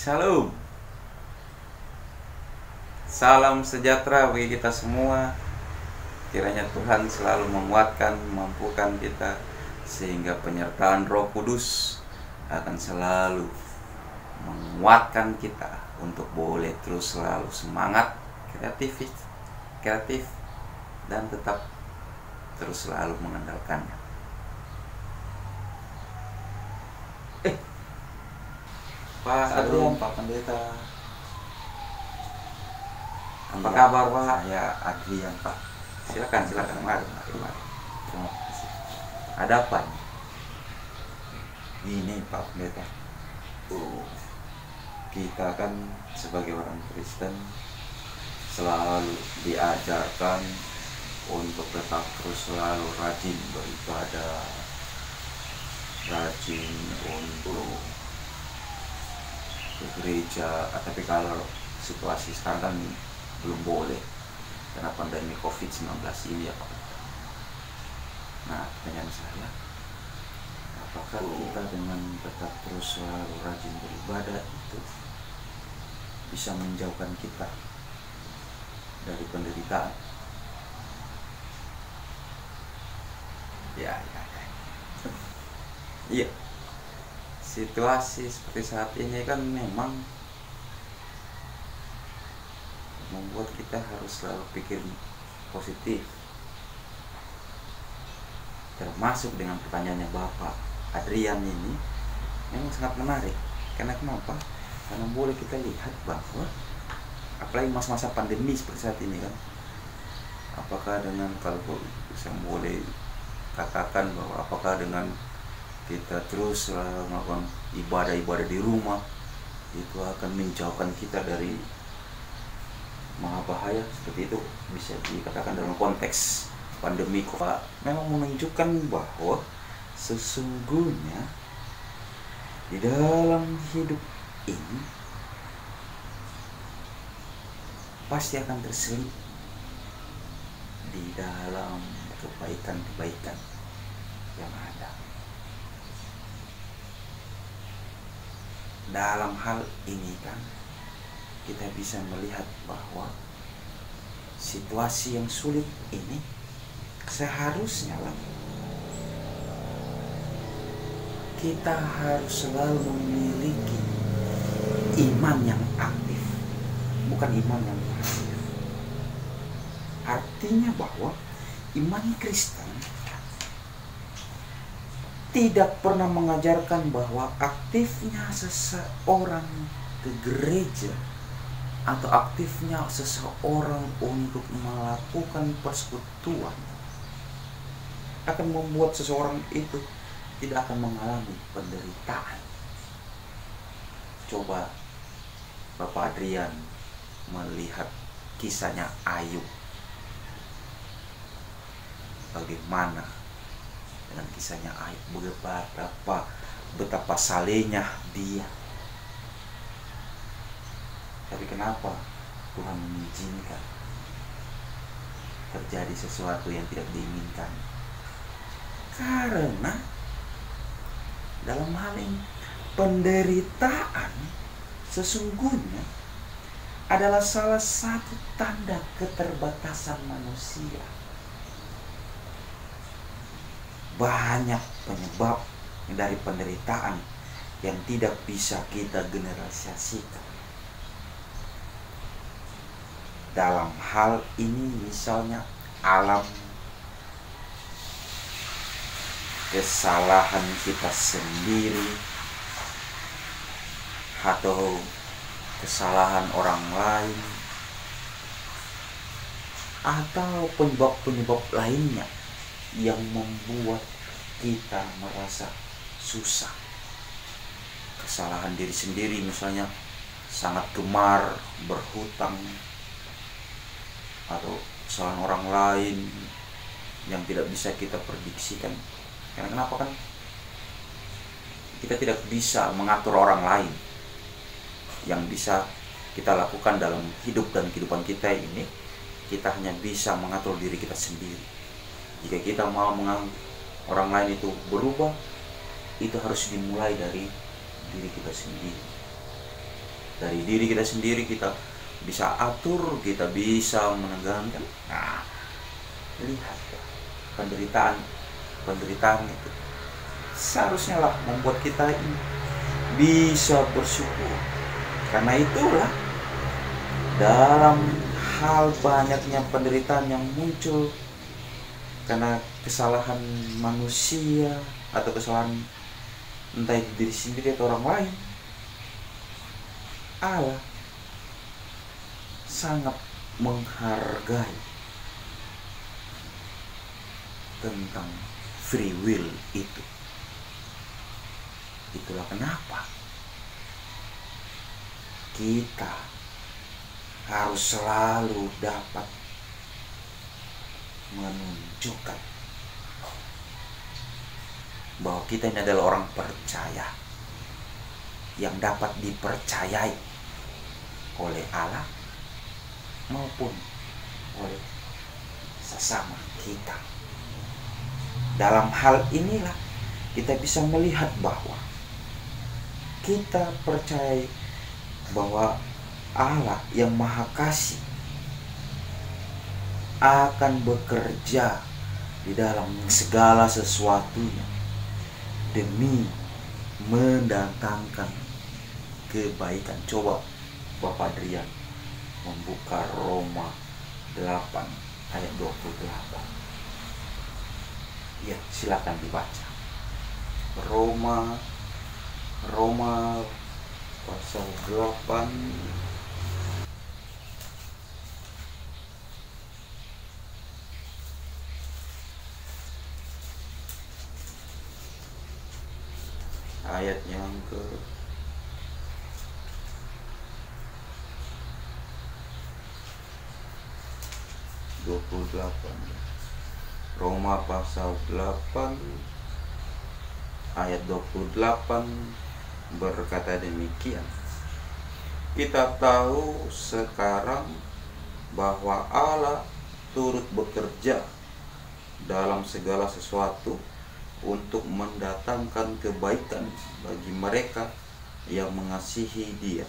Shalom. Salam sejahtera bagi kita semua. Kiranya Tuhan selalu menguatkan, memampukan kita, sehingga penyertaan Roh Kudus akan selalu menguatkan kita untuk boleh terus selalu semangat, kreatif, dan tetap terus selalu mengandalkannya. Pak Adrian, Pak Pendeta, apa kabar Pak? Saya Adrian Pak. Silakan, mari. Terima kasih. Ada apa? Ini Pak Pendeta, Kita kan sebagai orang Kristen selalu diajarkan untuk tetap terus selalu rajin beribadah, rajin untuk ke gereja. Tapi kalau situasi sekarang kan belum boleh karena pandemi COVID-19 ini ya Pak. Nah, pertanyaan saya, apakah kita dengan tetap terus selalu rajin beribadah itu bisa menjauhkan kita dari penderitaan? Ya. Iya. Situasi seperti saat ini kan memang membuat kita harus selalu pikir positif. Termasuk dengan pertanyaannya Bapak Adrian ini memang sangat menarik. Karena kenapa? Karena boleh kita lihat bahwa apalagi masa-masa pandemi seperti saat ini kan, apakah dengan, kalau saya boleh katakan bahwa apakah dengan kita terus melakukan ibadah di rumah itu akan menjauhkan kita dari maha bahaya seperti itu, bisa dikatakan dalam konteks pandemi Pak, memang menunjukkan bahwa sesungguhnya di dalam hidup ini pasti akan terselip di dalam kebaikan yang ada. Dalam hal ini kan kita bisa melihat bahwa situasi yang sulit ini seharusnya kita harus selalu memiliki iman yang aktif, bukan iman yang pasif. Artinya bahwa iman Kristen tidak pernah mengajarkan bahwa aktifnya seseorang ke gereja atau aktifnya seseorang untuk melakukan persekutuan akan membuat seseorang itu tidak akan mengalami penderitaan. Coba Bapak Adrian melihat kisahnya Ayub, bagaimana dengan kisahnya Ayub, betapa salehnya dia. Tapi kenapa Tuhan mengizinkan terjadi sesuatu yang tidak diinginkan? Karena dalam hal ini penderitaan sesungguhnya adalah salah satu tanda keterbatasan manusia. Banyak penyebab dari penderitaan yang tidak bisa kita generalisasikan. Dalam hal ini misalnya alam, kesalahan kita sendiri, atau kesalahan orang lain, atau penyebab-penyebab lainnya yang membuat kita merasa susah. Kesalahan diri sendiri misalnya sangat gemar berhutang, atau kesalahan orang lain yang tidak bisa kita prediksikan. Karena kenapa kan kita tidak bisa mengatur orang lain. Yang bisa kita lakukan dalam hidup dan kehidupan kita ini, kita hanya bisa mengatur diri kita sendiri. Jika kita mau orang lain itu berubah, itu harus dimulai dari diri kita sendiri. Dari diri kita sendiri kita bisa atur, kita bisa menegangkan. Nah, lihat penderitaan itu seharusnya lah membuat kita ini bisa bersyukur. Karena itulah dalam hal banyaknya penderitaan yang muncul karena kesalahan manusia atau kesalahan entah itu diri sendiri atau orang lain, Allah sangat menghargai tentang free will itu. Itulah kenapa kita harus selalu dapat menunjukkan bahwa kita ini adalah orang percaya yang dapat dipercayai oleh Allah maupun oleh sesama kita. Dalam hal inilah kita bisa melihat bahwa kita percaya bahwa Allah yang Maha Kasih akan bekerja di dalam segala sesuatunya demi mendatangkan kebaikan. Coba Bapak Adrian membuka Roma 8 ayat 28. Ya, silakan dibaca. Roma pasal 8 ayat yang ke 28. Roma pasal 8 ayat 28 berkata demikian. Kita tahu sekarang bahwa Allah turut bekerja dalam segala sesuatu untuk mendatangkan kebaikan bagi mereka yang mengasihi Dia,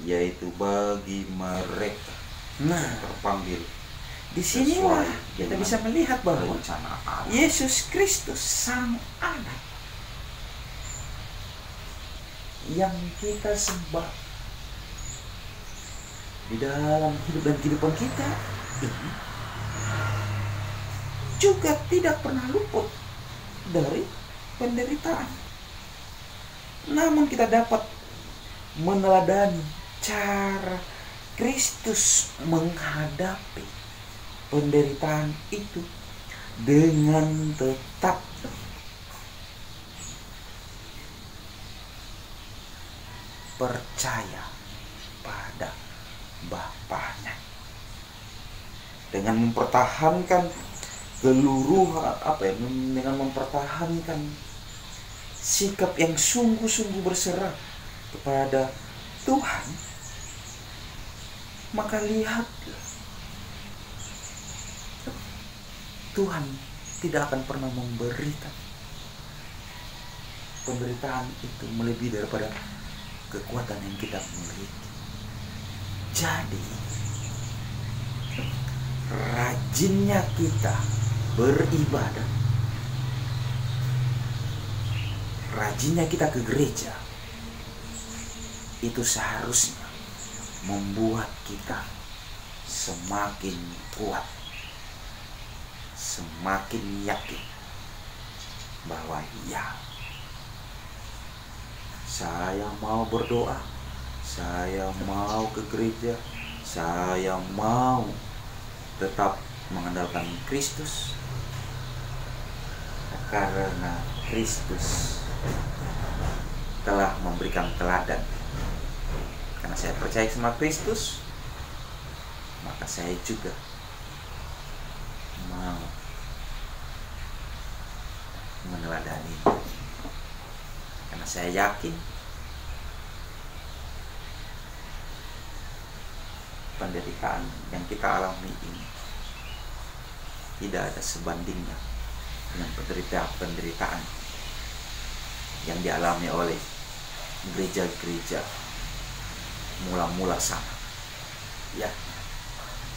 yaitu bagi mereka yang terpanggil. Di sinilah kita bisa melihat bahwa Yesus Kristus Sang Anak yang kita sembah di dalam hidup dan kehidupan kita ini juga tidak pernah luput dari penderitaan. Namun kita dapat meneladani cara Kristus menghadapi penderitaan itu dengan tetap percaya pada Bapaknya, dengan mempertahankan dengan mempertahankan sikap yang sungguh-sungguh berserah kepada Tuhan. Maka lihatlah, Tuhan tidak akan pernah memberikan penderitaan itu melebihi daripada kekuatan yang kita miliki. Jadi rajinnya kita beribadah, rajinnya kita ke gereja, itu seharusnya membuat kita semakin kuat, semakin yakin bahwa ya, saya mau berdoa, saya mau ke gereja, saya mau tetap mengandalkan Kristus, karena Kristus telah memberikan teladan. Karena saya percaya sama Kristus, maka saya juga mau meneladani, karena saya yakin penderitaan yang kita alami ini tidak ada sebandingnya dengan penderitaan yang dialami oleh gereja-gereja mula-mula sama. Ya,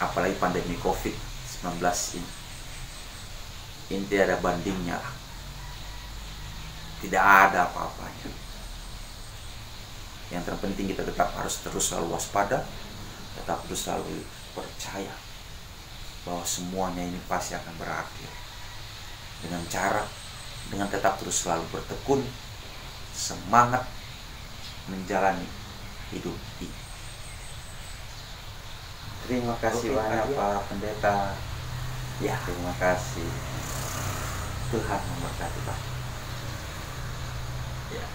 apalagi pandemi COVID-19 ini. Ini tidak ada bandingnya lah. Tidak ada apa-apanya. Yang terpenting kita tetap harus terus selalu waspada, tetap terus selalu percaya bahwa semuanya ini pasti akan berakhir. Dengan tetap terus selalu bertekun, semangat menjalani hidup ini. Terima kasih banyak Pak Pendeta. Ya, Terima kasih. Tuhan memberkati Pak. Ya.